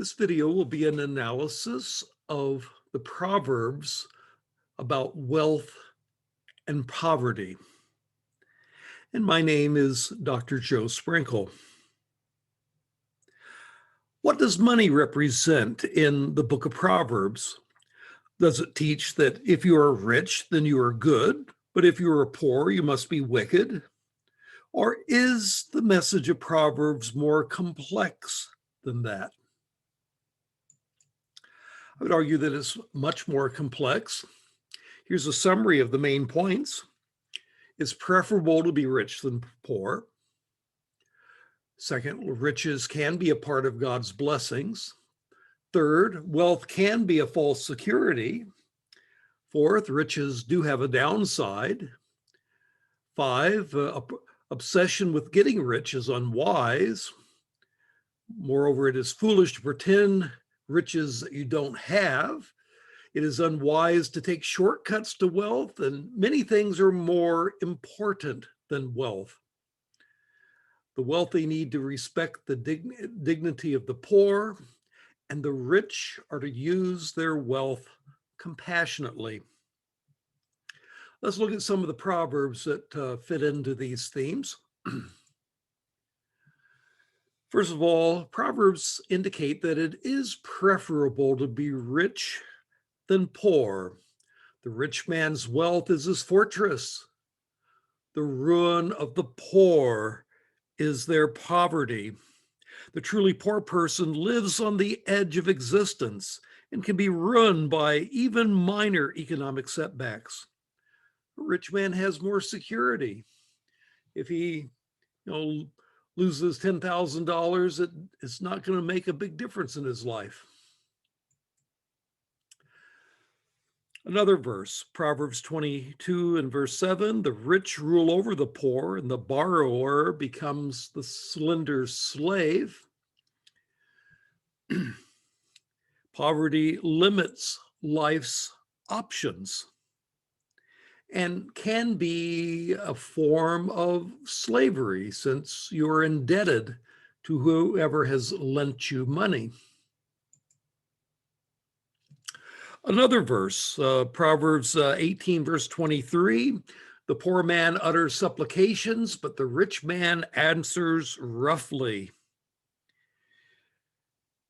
This video will be an analysis of the Proverbs about wealth and poverty. And my name is Dr. Joe Sprinkle. What does money represent in the book of Proverbs? Does it teach that if you are rich, then you are good, but if you are poor, you must be wicked? Or is the message of Proverbs more complex than that? I would argue that it's much more complex. Here's a summary of the main points. It's preferable to be rich than poor. Second, riches can be a part of God's blessings. Third, wealth can be a false security. Fourth, riches do have a downside. Five, obsession with getting rich is unwise. Moreover, it is foolish to pretend riches that you don't have. It is unwise to take shortcuts to wealth, and many things are more important than wealth. The wealthy need to respect the dignity of the poor, and the rich are to use their wealth compassionately. Let's look at some of the proverbs that fit into these themes. First of all, Proverbs indicate that it is preferable to be rich than poor. The rich man's wealth is his fortress. The ruin of the poor is their poverty. The truly poor person lives on the edge of existence and can be ruined by even minor economic setbacks. A rich man has more security. If he, loses $10,000, it's not going to make a big difference in his life. Another verse, Proverbs 22 and verse 7, the rich rule over the poor and the borrower becomes the slender slave. Poverty limits life's options and can be a form of slavery since you're indebted to whoever has lent you money. Another verse, Proverbs 18, verse 23, the poor man utters supplications, but the rich man answers roughly.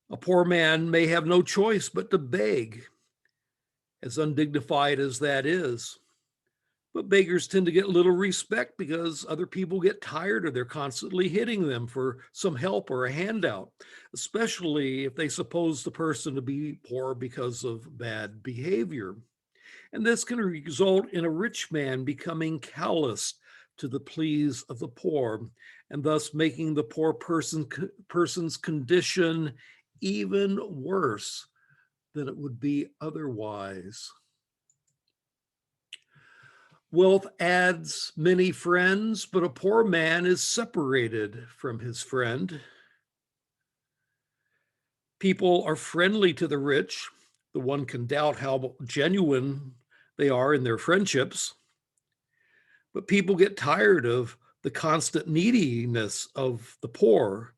A poor man may have no choice but to beg, as undignified as that is. But beggars tend to get little respect because other people get tired or they're constantly hitting them for some help or a handout, especially if they suppose the person to be poor because of bad behavior. And this can result in a rich man becoming callous to the pleas of the poor, and thus making the poor person's condition even worse than it would be otherwise. Wealth adds many friends, but a poor man is separated from his friend. People are friendly to the rich. The one can doubt how genuine they are in their friendships. But people get tired of the constant neediness of the poor,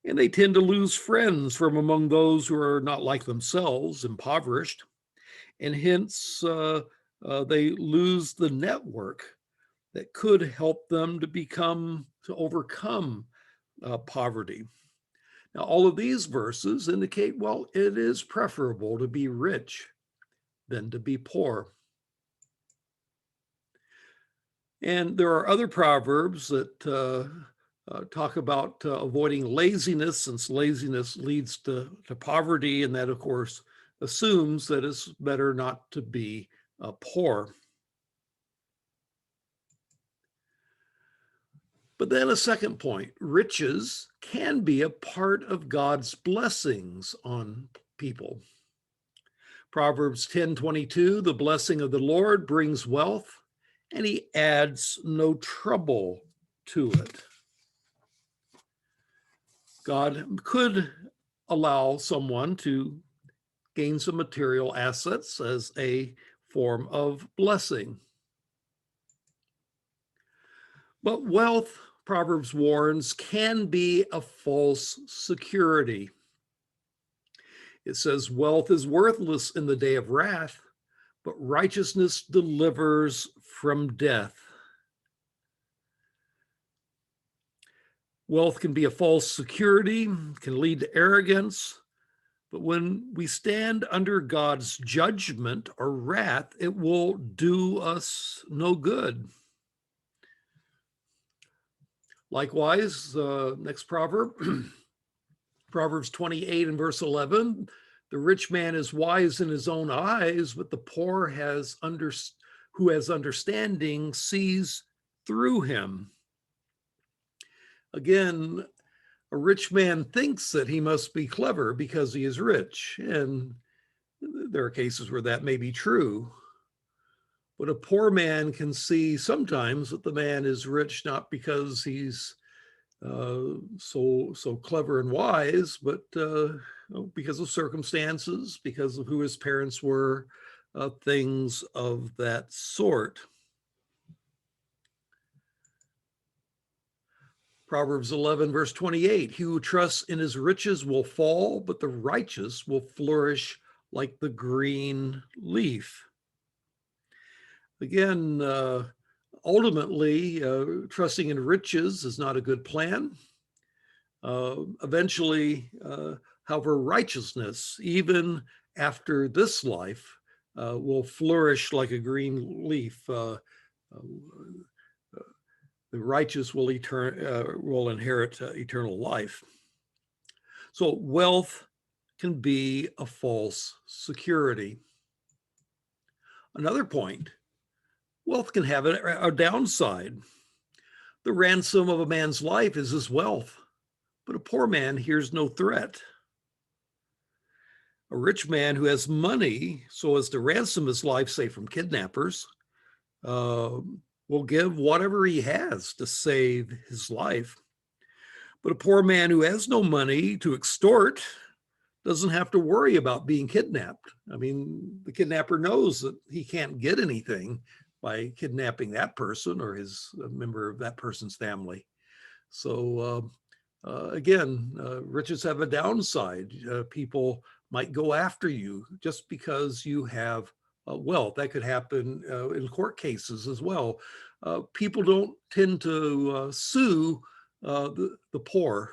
and they tend to lose friends from among those who are not like themselves, impoverished, and hence they lose the network that could help them to overcome poverty. Now, all of these verses indicate, well, it is preferable to be rich than to be poor. And there are other proverbs that talk about avoiding laziness, since laziness leads to poverty, and that, of course, assumes that it's better not to be poor. But then a second point, riches can be a part of God's blessings on people. Proverbs 10:22, the blessing of the Lord brings wealth, and he adds no trouble to it. God could allow someone to gain some material assets as a form of blessing. But wealth, Proverbs warns, can be a false security. It says, wealth is worthless in the day of wrath, but righteousness delivers from death. Wealth can be a false security, can lead to arrogance, but when we stand under God's judgment or wrath, it will do us no good. Likewise, next proverb, Proverbs 28 and verse 11, the rich man is wise in his own eyes, but the poor who has understanding sees through him. Again, a rich man thinks that he must be clever because he is rich, and there are cases where that may be true. But a poor man can see sometimes that the man is rich not because he's so clever and wise, but because of circumstances, because of who his parents were, things of that sort. Proverbs 11, verse 28, he who trusts in his riches will fall, but the righteous will flourish like the green leaf. Again, ultimately, trusting in riches is not a good plan. Eventually, however, righteousness, even after this life, will flourish like a green leaf. The righteous will inherit eternal life. So wealth can be a false security. Another point, wealth can have a downside. The ransom of a man's life is his wealth, but a poor man hears no threat. A rich man who has money so as to ransom his life, say from kidnappers, will give whatever he has to save his life. But a poor man who has no money to extort doesn't have to worry about being kidnapped. I mean, the kidnapper knows that he can't get anything by kidnapping that person or a member of that person's family. So again, riches have a downside. People might go after you just because you have wealth. That could happen in court cases as well. People don't tend to sue the poor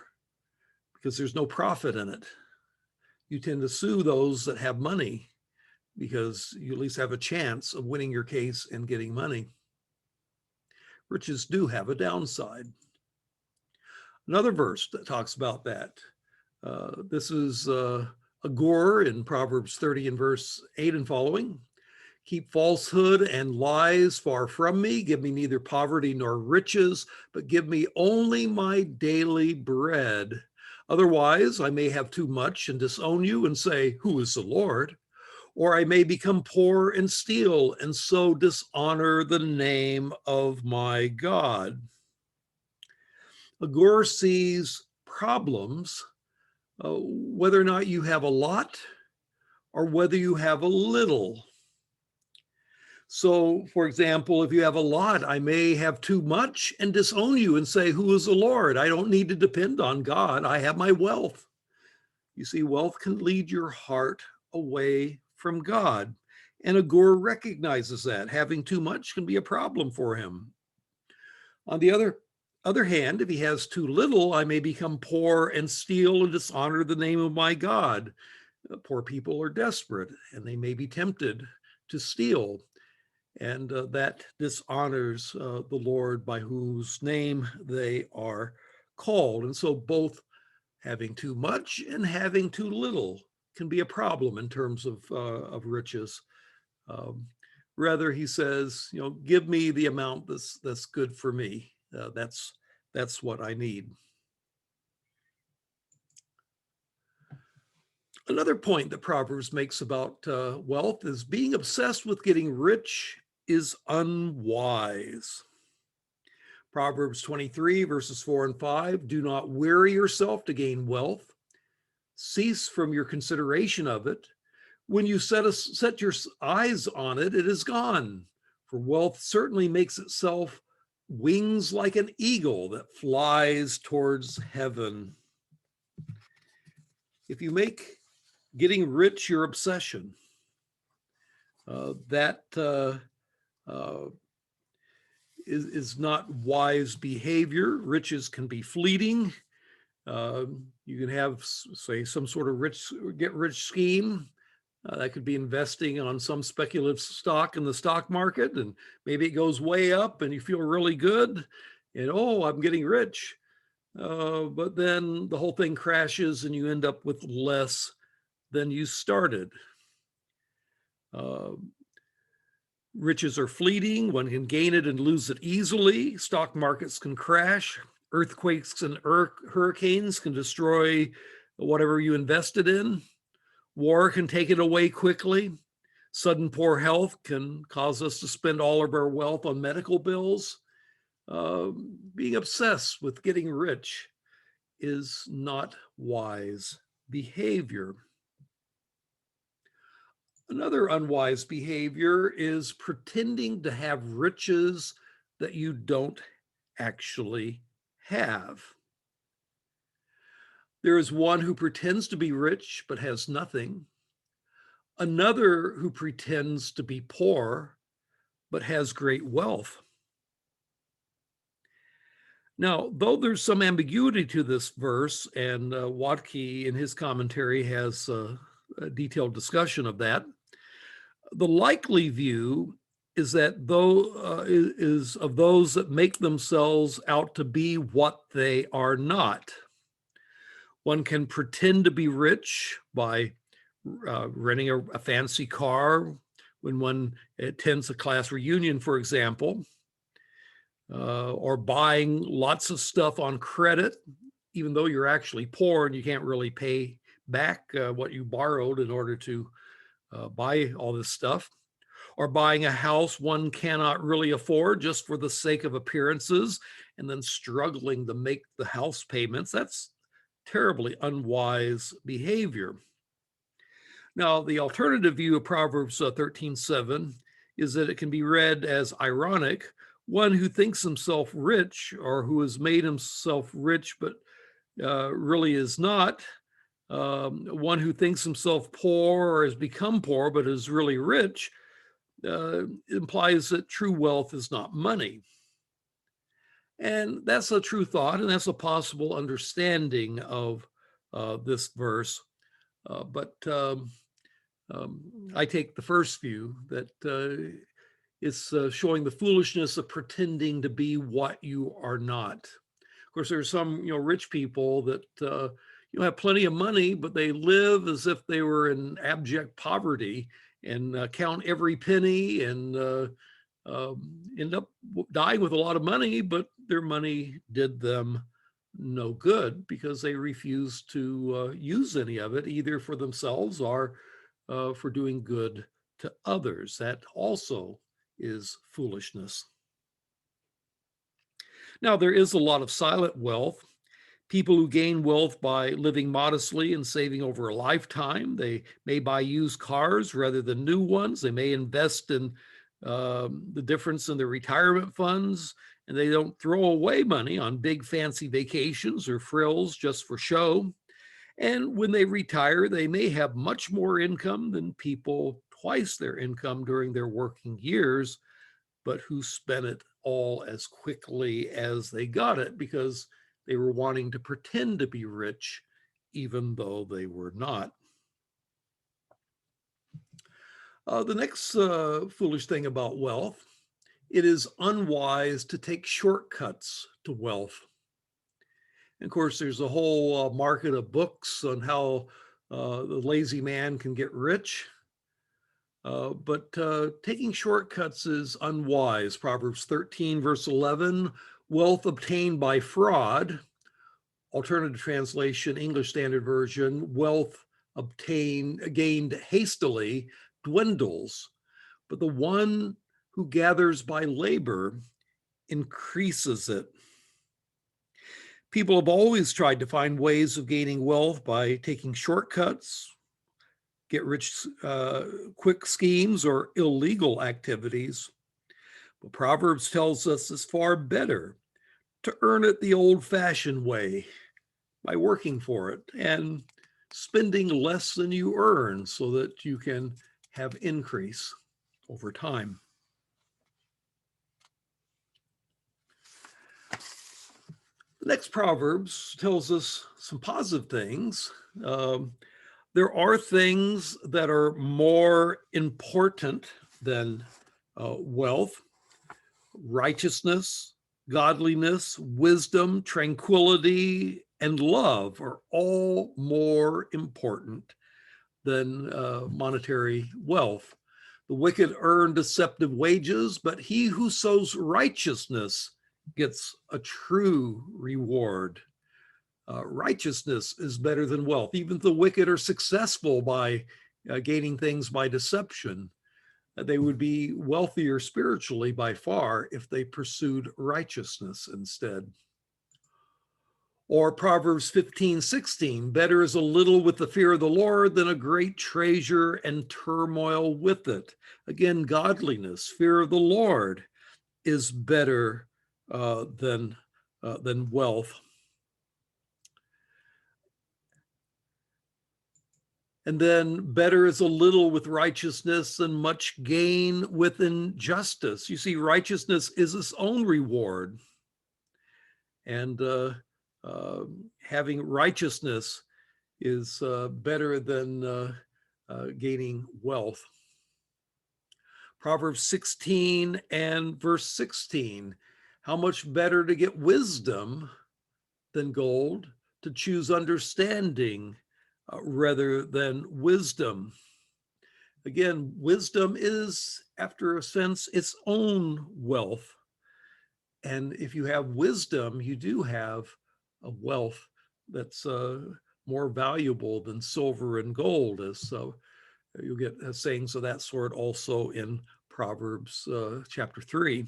because there's no profit in it. You tend to sue those that have money because you at least have a chance of winning your case and getting money. Riches do have a downside. Another verse that talks about that. This is Agur in Proverbs 30 and verse 8 and following. Keep falsehood and lies far from me. Give me neither poverty nor riches, but give me only my daily bread. Otherwise, I may have too much and disown you and say, who is the Lord? Or I may become poor and steal and so dishonor the name of my God. Agur sees problems, whether or not you have a lot or whether you have a little. So, for example, if you have a lot, I may have too much and disown you and say, who is the Lord? I don't need to depend on God. I have my wealth. You see, wealth can lead your heart away from God. And Agur recognizes that. Having too much can be a problem for him. On the other hand, if he has too little, I may become poor and steal and dishonor the name of my God. Poor people are desperate and they may be tempted to steal. And that dishonors the Lord by whose name they are called. And so both having too much and having too little can be a problem in terms of riches. Rather, he says, give me the amount that's good for me. That's what I need. Another point that Proverbs makes about wealth is being obsessed with getting rich is unwise. Proverbs 23, verses 4 and 5, do not weary yourself to gain wealth. Cease from your consideration of it. When you set your eyes on it, it is gone. For wealth certainly makes itself wings like an eagle that flies towards heaven. If you make getting rich your obsession. That is not wise behavior. Riches can be fleeting. You can have, say, some sort of get rich scheme. That could be investing on some speculative stock in the stock market, and maybe it goes way up and you feel really good and, oh, I'm getting rich. But then the whole thing crashes and you end up with less than you started. Riches are fleeting. One can gain it and lose it easily. Stock markets can crash. Earthquakes and hurricanes can destroy whatever you invested in. War can take it away quickly. Sudden poor health can cause us to spend all of our wealth on medical bills. Being obsessed with getting rich is not wise behavior. Another unwise behavior is pretending to have riches that you don't actually have. There is one who pretends to be rich but has nothing, another who pretends to be poor but has great wealth. Now, though there's some ambiguity to this verse, and Watke in his commentary has a detailed discussion of that, the likely view is that is of those that make themselves out to be what they are not. One can pretend to be rich by renting a fancy car when one attends a class reunion, for example, or buying lots of stuff on credit, even though you're actually poor and you can't really pay back what you borrowed in order to buy all this stuff, or buying a house one cannot really afford just for the sake of appearances and then struggling to make the house payments. That's terribly unwise behavior. Now, the alternative view of Proverbs 13:7 is that it can be read as ironic. One who thinks himself rich or who has made himself rich but really is not. One who thinks himself poor or has become poor but is really rich implies that true wealth is not money. And that's a true thought, and that's a possible understanding of this verse. But I take the first view that it's showing the foolishness of pretending to be what you are not. Of course, there are some rich people that have plenty of money, but they live as if they were in abject poverty and count every penny and end up dying with a lot of money, but their money did them no good because they refused to use any of it, either for themselves or for doing good to others. That also is foolishness. Now, there is a lot of silent wealth. People who gain wealth by living modestly and saving over a lifetime. They may buy used cars rather than new ones. They may invest in the difference in their retirement funds, and they don't throw away money on big fancy vacations or frills just for show. And when they retire, they may have much more income than people twice their income during their working years, but who spent it all as quickly as they got it because they were wanting to pretend to be rich, even though they were not. The next foolish thing about wealth, it is unwise to take shortcuts to wealth. And of course, there's a whole market of books on how the lazy man can get rich. But taking shortcuts is unwise. Proverbs 13, verse 11, wealth obtained by fraud, alternative translation, English Standard Version, wealth gained hastily dwindles, but the one who gathers by labor increases it. People have always tried to find ways of gaining wealth by taking shortcuts, get rich quick schemes, or illegal activities. But Proverbs tells us it's far better to earn it the old-fashioned way by working for it and spending less than you earn so that you can have increase over time. The next Proverbs tells us some positive things. There are things that are more important than wealth: righteousness, godliness, wisdom, tranquility, and love are all more important than monetary wealth. The wicked earn deceptive wages, but he who sows righteousness gets a true reward. Righteousness is better than wealth. Even the wicked are successful by gaining things by deception. They would be wealthier spiritually by far if they pursued righteousness instead. Or Proverbs 15:16, better is a little with the fear of the Lord than a great treasure and turmoil with it. Again, godliness, fear of the Lord is better than wealth. And then better is a little with righteousness than much gain with injustice. You see, righteousness is its own reward. And having righteousness is better than gaining wealth. Proverbs 16 and verse 16, how much better to get wisdom than gold, to choose understanding rather than wisdom. Again, wisdom is, after a sense, its own wealth. And if you have wisdom, you do have a wealth that's more valuable than silver and gold. So you'll get sayings of that sort also in Proverbs chapter 3.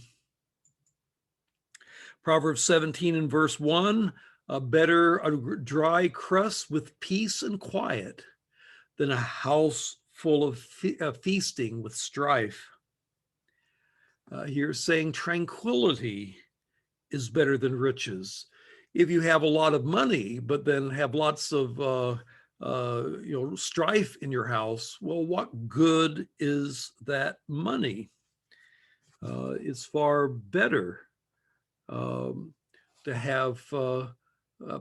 Proverbs 17 and verse 1, better a dry crust with peace and quiet than a house full of feasting with strife. Here saying tranquility is better than riches. If you have a lot of money, but then have lots of strife in your house, well, what good is that money? It's far better to have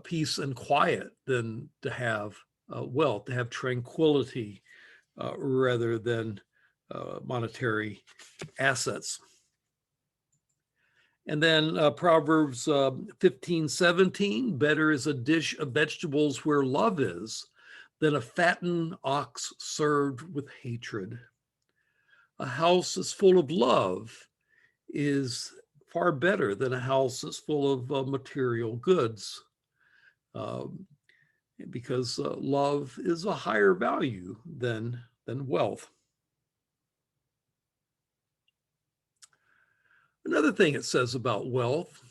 peace and quiet than to have wealth, to have tranquility rather than monetary assets. And then Proverbs 15:17, better is a dish of vegetables where love is than a fattened ox served with hatred. A house that's full of love is far better than a house that's full of material goods, because love is a higher value than wealth. Another thing it says about wealth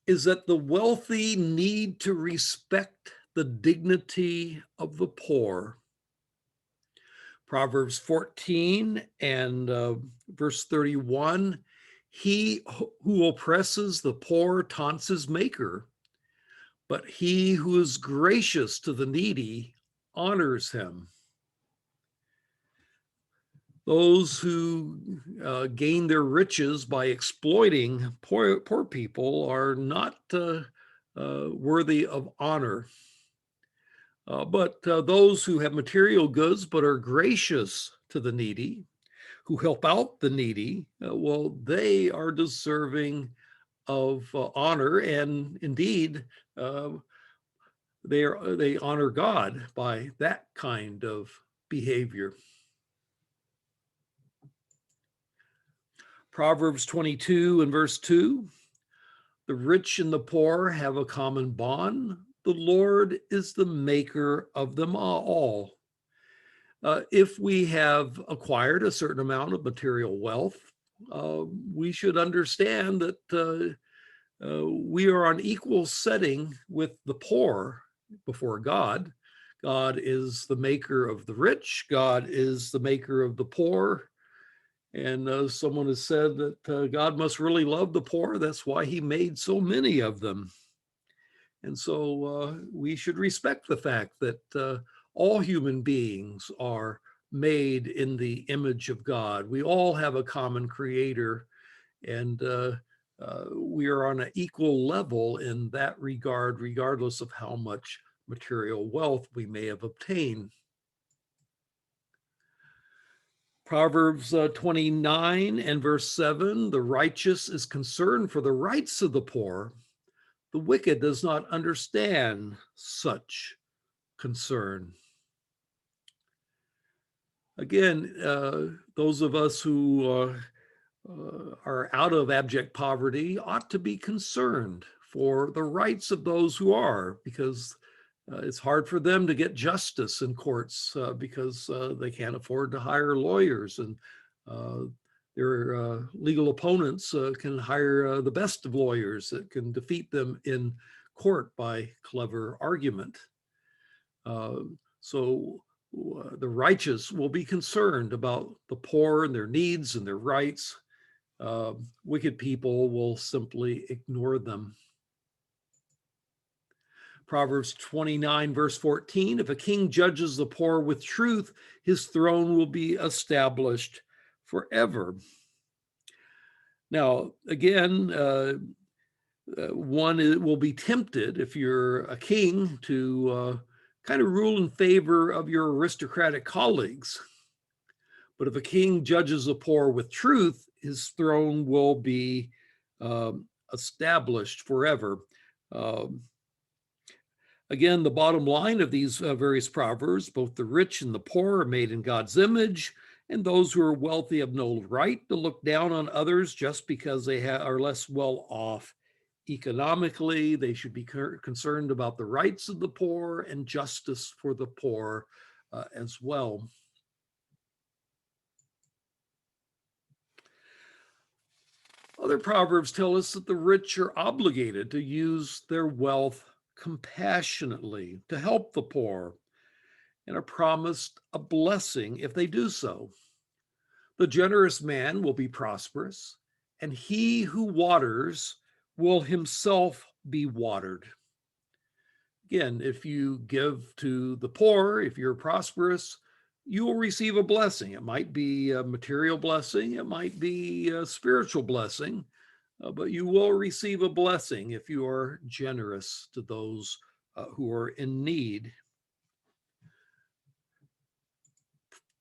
is that the wealthy need to respect the dignity of the poor. Proverbs 14 and verse 31, he who oppresses the poor taunts his maker, but he who is gracious to the needy honors him. Those who gain their riches by exploiting poor people are not worthy of honor. But those who have material goods but are gracious to the needy, who help out the needy, well, they are deserving of honor, and indeed, they honor God by that kind of behavior. Proverbs 22 and verse 2, the rich and the poor have a common bond. The Lord is the maker of them all. If we have acquired a certain amount of material wealth, we should understand that we are on equal setting with the poor before God. God is the maker of the rich. God is the maker of the poor. And someone has said that God must really love the poor. That's why he made so many of them. And so we should respect the fact that All human beings are made in the image of God. We all have a common creator, and we are on an equal level in that regard, regardless of how much material wealth we may have obtained. Proverbs 29 and verse 7, the righteous is concerned for the rights of the poor. The wicked does not understand such concern. Again, those of us who are out of abject poverty ought to be concerned for the rights of those who are, because it's hard for them to get justice in courts because they can't afford to hire lawyers, and their legal opponents can hire the best of lawyers that can defeat them in court by clever argument. So the righteous will be concerned about the poor and their needs and their rights. Wicked people will simply ignore them. Proverbs 29, verse 14, if a king judges the poor with truth, his throne will be established forever. Now, again, one will be tempted, if you're a king, to kind of rule in favor of your aristocratic colleagues. But if a king judges the poor with truth, his throne will be established forever. Again, the bottom line of these various proverbs, both the rich and the poor are made in God's image, and those who are wealthy have no right to look down on others just because they are less well off economically. They should be concerned about the rights of the poor and justice for the poor as well. Other proverbs tell us that the rich are obligated to use their wealth compassionately to help the poor, and are promised a blessing if they do so. The generous man will be prosperous, and he who waters will himself be watered. Again, if you give to the poor, if you're prosperous, you will receive a blessing. It might be a material blessing, it might be a spiritual blessing, but you will receive a blessing if you are generous to those who are in need.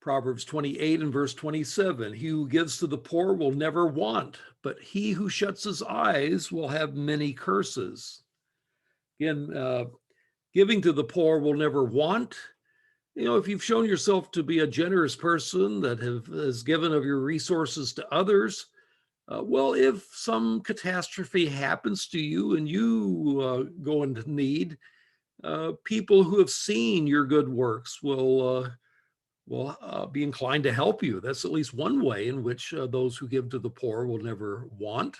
Proverbs 28 and verse 27, he who gives to the poor will never want, but he who shuts his eyes will have many curses. Again, giving to the poor will never want. You know, if you've shown yourself to be a generous person that has given of your resources to others, well, if some catastrophe happens to you and you go into need, people who have seen your good works will be inclined to help you. That's at least one way in which those who give to the poor will never want.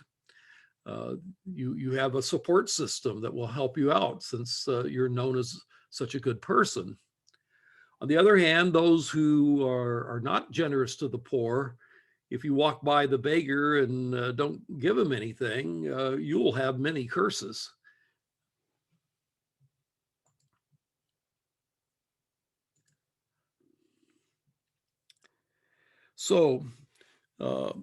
You have a support system that will help you out since you're known as such a good person. On the other hand, those who are not generous to the poor, if you walk by the beggar and don't give him anything, you will have many curses. So now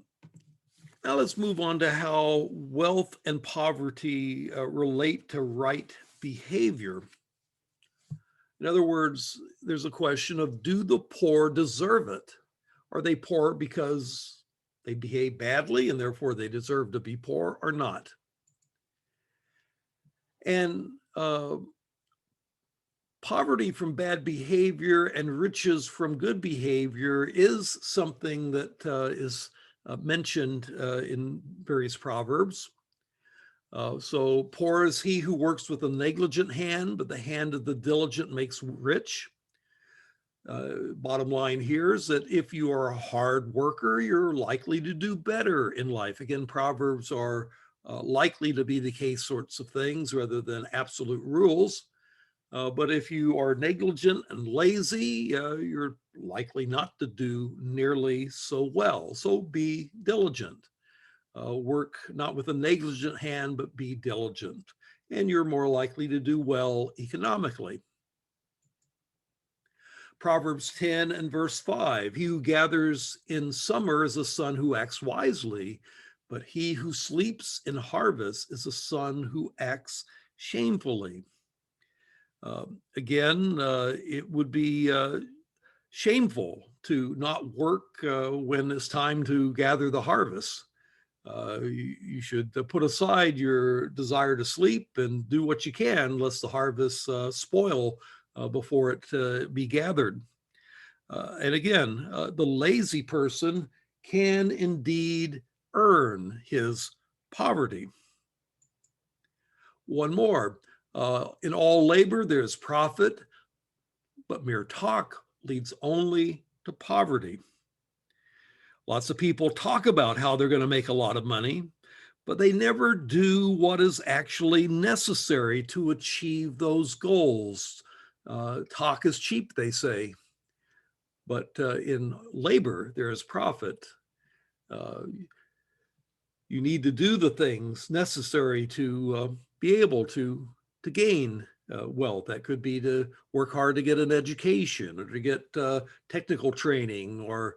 let's move on to how wealth and poverty relate to right behavior. In other words, there's a question of, do the poor deserve it? Are they poor because they behave badly and therefore they deserve to be poor, or not? And poverty from bad behavior and riches from good behavior is something that is mentioned in various proverbs. So poor is he who works with a negligent hand, but the hand of the diligent makes rich. Bottom line here is that if you are a hard worker, you're likely to do better in life. Again, proverbs are likely to be the case sorts of things rather than absolute rules. But if you are negligent and lazy, you're likely not to do nearly so well. So be diligent. Work not with a negligent hand, but be diligent. And you're more likely to do well economically. Proverbs 10 and verse 5, he who gathers in summer is a son who acts wisely, but he who sleeps in harvest is a son who acts shamefully. Again, it would be shameful to not work when it's time to gather the harvest. You should put aside your desire to sleep and do what you can, lest the harvest spoil before it be gathered. And again, the lazy person can indeed earn his poverty. One more, in all labor there is profit, but mere talk leads only to poverty. Lots of people talk about how they're going to make a lot of money, but they never do what is actually necessary to achieve those goals. Talk is cheap, they say, but in labor, there is profit. You need to do the things necessary to be able to gain wealth. That could be to work hard to get an education, or to get technical training, or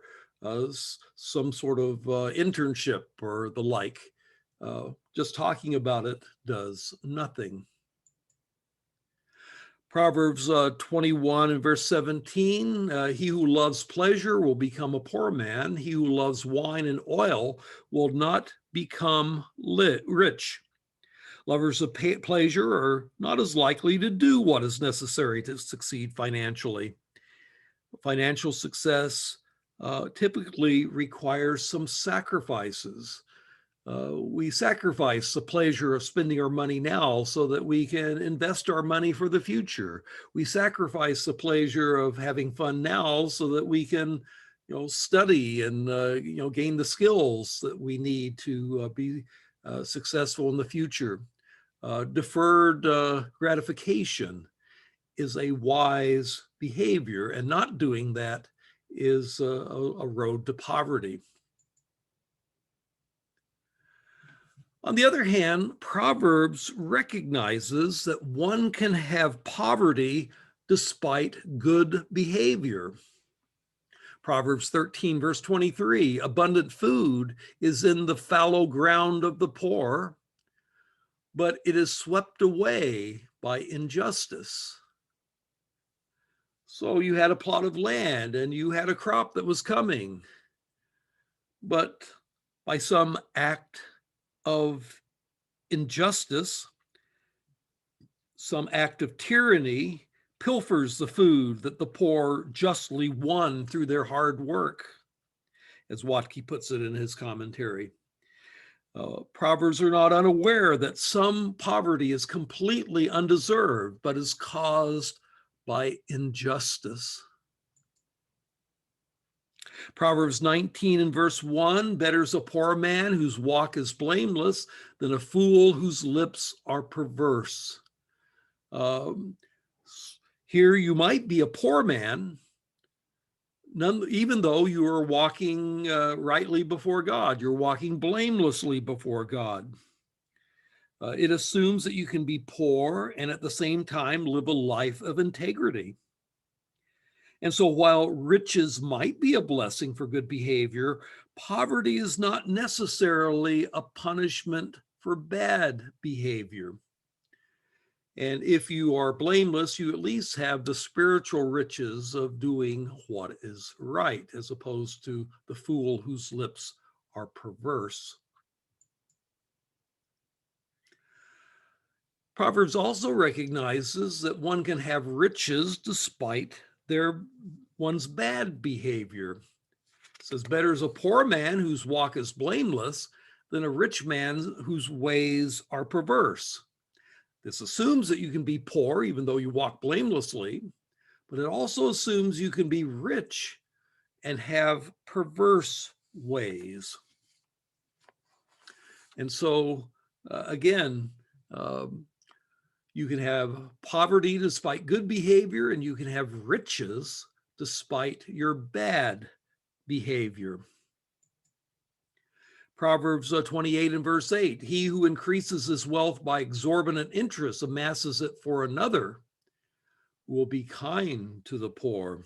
some sort of internship or the like. Just talking about it does nothing. Proverbs 21 and verse 17, he who loves pleasure will become a poor man. He who loves wine and oil will not become rich. Lovers of pleasure are not as likely to do what is necessary to succeed financially. Financial success typically requires some sacrifices. We sacrifice the pleasure of spending our money now so that we can invest our money for the future. We sacrifice the pleasure of having fun now so that we can, study and gain the skills that we need to be successful in the future. Deferred gratification is a wise behavior, and not doing that is a road to poverty. On the other hand, Proverbs recognizes that one can have poverty despite good behavior. Proverbs 13, verse 23, abundant food is in the fallow ground of the poor, but it is swept away by injustice. So you had a plot of land and you had a crop that was coming, but by some act of injustice, some act of tyranny pilfers the food that the poor justly won through their hard work, as Watke puts it in his commentary. Proverbs are not unaware that some poverty is completely undeserved, but is caused by injustice. Proverbs 19 and verse 1, better is a poor man whose walk is blameless than a fool whose lips are perverse. Here you might be a poor man, even though you are walking rightly before God. You're walking blamelessly before God. It assumes that you can be poor and at the same time live a life of integrity. And so while riches might be a blessing for good behavior, poverty is not necessarily a punishment for bad behavior. And if you are blameless, you at least have the spiritual riches of doing what is right, as opposed to the fool whose lips are perverse. Proverbs also recognizes that one can have riches despite one's bad behavior. It says, better is a poor man whose walk is blameless than a rich man whose ways are perverse. This assumes that you can be poor even though you walk blamelessly, but it also assumes you can be rich and have perverse ways. And so, again, you can have poverty despite good behavior, and you can have riches despite your bad behavior. Proverbs 28 and verse 8, he who increases his wealth by exorbitant interest amasses it for another will be kind to the poor.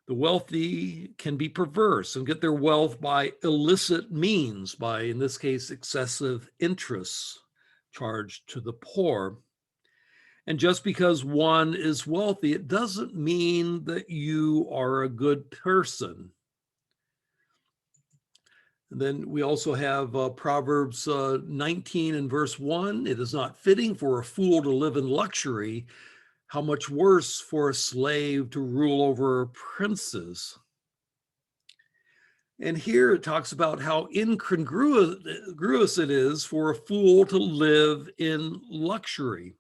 The wealthy can be perverse and get their wealth by illicit means, by, in this case, excessive interests charged to the poor. And just because one is wealthy, it doesn't mean that you are a good person. And then we also have Proverbs 19 and verse 1. It is not fitting for a fool to live in luxury. How much worse for a slave to rule over princes. And here it talks about how incongruous it is for a fool to live in luxury.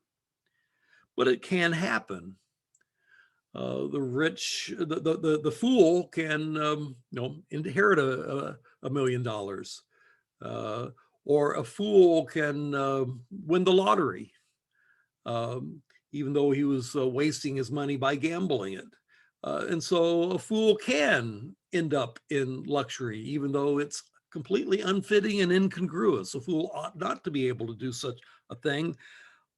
But it can happen. The fool can inherit $1 million, or a fool can win the lottery, even though he was wasting his money by gambling it. And so a fool can end up in luxury, even though it's completely unfitting and incongruous. A fool ought not to be able to do such a thing,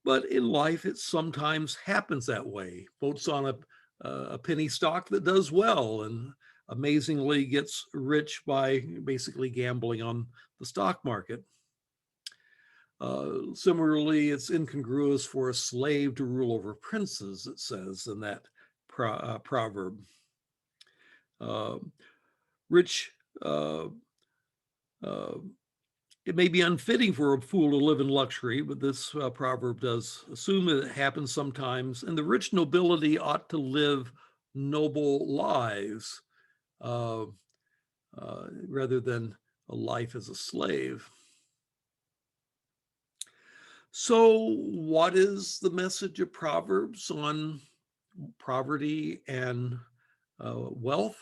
but in life it sometimes happens that way. Votes on a penny stock that does well and amazingly gets rich by basically gambling on the stock market. Similarly, it's incongruous for a slave to rule over princes, it says in that proverb. It may be unfitting for a fool to live in luxury, but this proverb does assume that it happens sometimes. And the rich nobility ought to live noble lives rather than a life as a slave. So what is the message of Proverbs on poverty and wealth?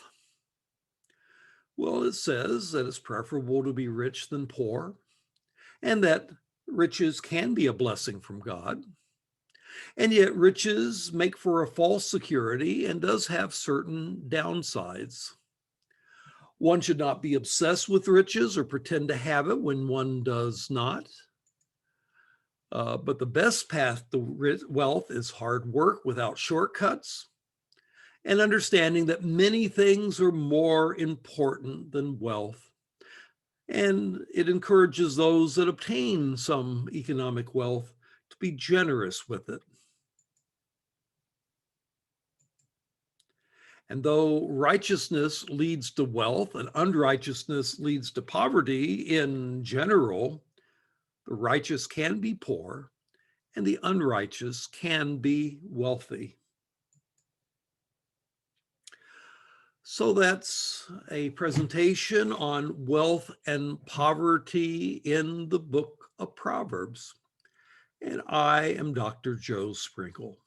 Well, it says that it's preferable to be rich than poor, and that riches can be a blessing from God. And yet riches make for a false security and does have certain downsides. One should not be obsessed with riches or pretend to have it when one does not. But the best path to wealth is hard work without shortcuts, and understanding that many things are more important than wealth. And it encourages those that obtain some economic wealth to be generous with it. And though righteousness leads to wealth and unrighteousness leads to poverty in general, the righteous can be poor and the unrighteous can be wealthy. So that's a presentation on wealth and poverty in the book of Proverbs. And I am Dr. Joe Sprinkle.